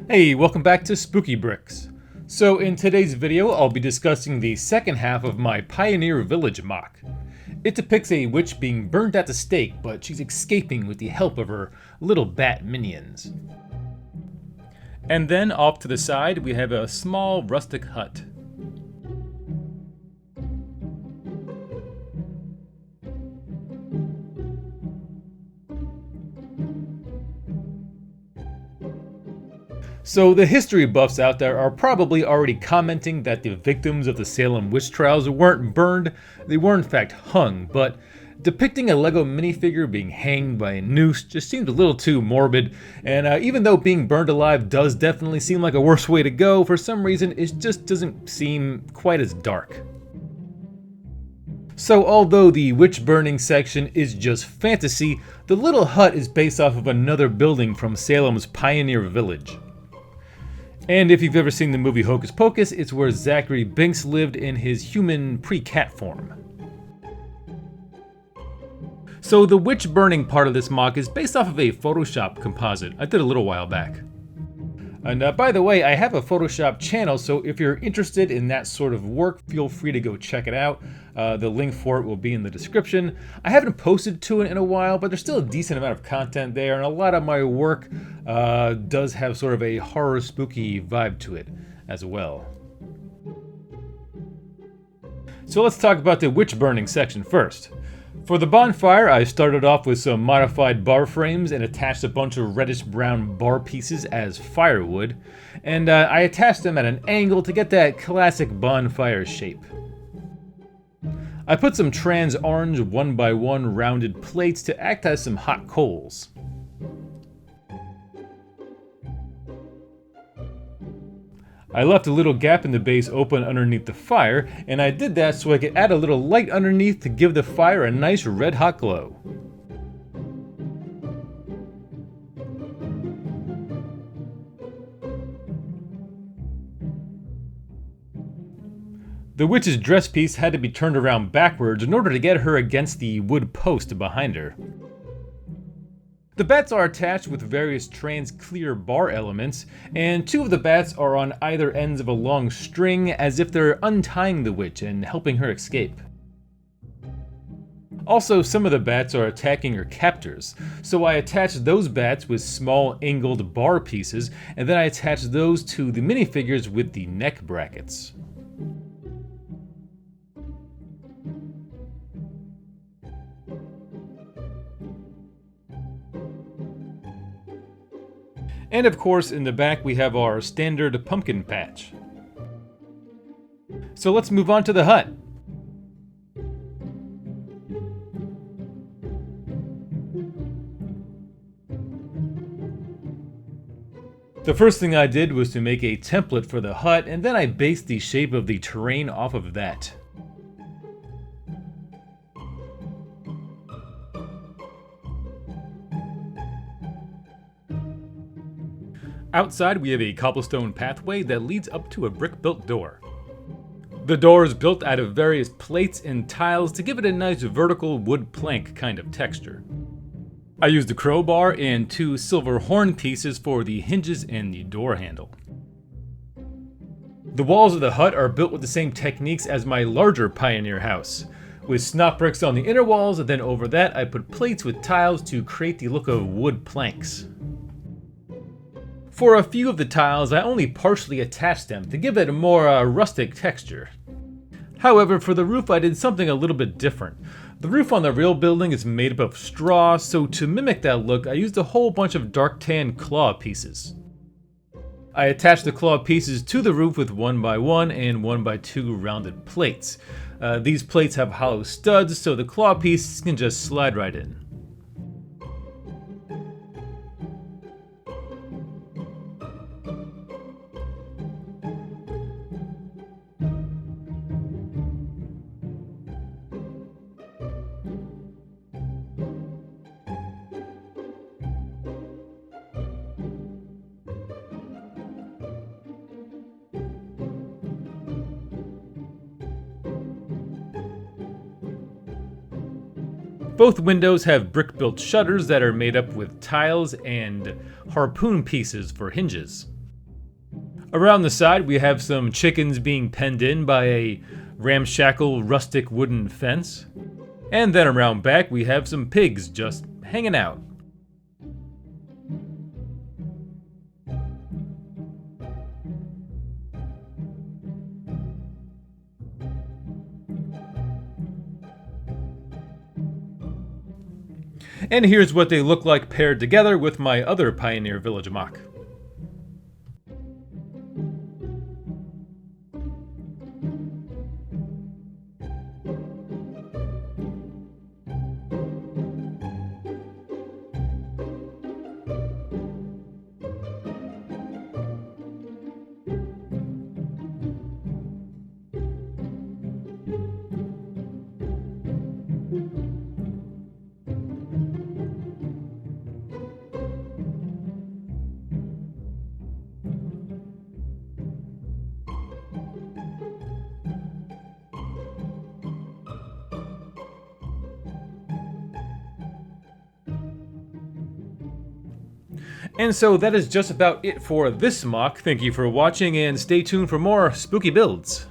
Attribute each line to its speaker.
Speaker 1: Hey, welcome back to Spooky Bricks. So in today's video, I'll be discussing the second half of my Pioneer Village mock. It depicts a witch being burned at the stake, but she's escaping with the help of her little bat minions. And then off to the side, we have a small rustic hut. So the history buffs out there are probably already commenting that the victims of the Salem witch trials weren't burned, they were in fact hung, but depicting a Lego minifigure being hanged by a noose just seems a little too morbid, and even though being burned alive does definitely seem like a worse way to go, for some reason it just doesn't seem quite as dark. So although the witch burning section is just fantasy, the little hut is based off of another building from Salem's Pioneer Village. And if you've ever seen the movie Hocus Pocus, it's where Zachary Binks lived in his human pre-cat form. So the witch burning part of this mock is based off of a Photoshop composite I did a little while back. And by the way, I have a Photoshop channel, so if you're interested in that sort of work, feel free to go check it out. The link for it will be in the description. I haven't posted to it in a while, but there's still a decent amount of content there, and a lot of my work does have sort of a horror spooky vibe to it as well. So let's talk about the witch burning section first. For the bonfire, I started off with some modified bar frames and attached a bunch of reddish-brown bar pieces as firewood, and I attached them at an angle to get that classic bonfire shape. I put some trans orange 1x1 rounded plates to act as some hot coals. I left a little gap in the base open underneath the fire, and I did that so I could add a little light underneath to give the fire a nice red hot glow. The witch's dress piece had to be turned around backwards in order to get her against the wood post behind her. The bats are attached with various trans clear bar elements, and two of the bats are on either ends of a long string as if they're untying the witch and helping her escape. Also, some of the bats are attacking her captors, so I attached those bats with small angled bar pieces, and then I attached those to the minifigures with the neck brackets. And of course, in the back we have our standard pumpkin patch. So let's move on to the hut. The first thing I did was to make a template for the hut, and then I based the shape of the terrain off of that. Outside, we have a cobblestone pathway that leads up to a brick-built door. The door is built out of various plates and tiles to give it a nice vertical wood plank kind of texture. I used a crowbar and two silver horn pieces for the hinges and the door handle. The walls of the hut are built with the same techniques as my larger Pioneer house, with snot bricks on the inner walls, and then over that I put plates with tiles to create the look of wood planks. For a few of the tiles, I only partially attached them to give it a more rustic texture. However, for the roof I did something a little bit different. The roof on the real building is made up of straw, so to mimic that look, I used a whole bunch of dark tan claw pieces. I attached the claw pieces to the roof with 1x1 and 1x2 rounded plates. These plates have hollow studs, so the claw pieces can just slide right in. Both windows have brick-built shutters that are made up with tiles and harpoon pieces for hinges. Around the side, we have some chickens being penned in by a ramshackle rustic wooden fence. And then around back, we have some pigs just hanging out. And here's what they look like paired together with my other Pioneer Village mock. And so that is just about it for this mock. Thank you for watching and stay tuned for more spooky builds.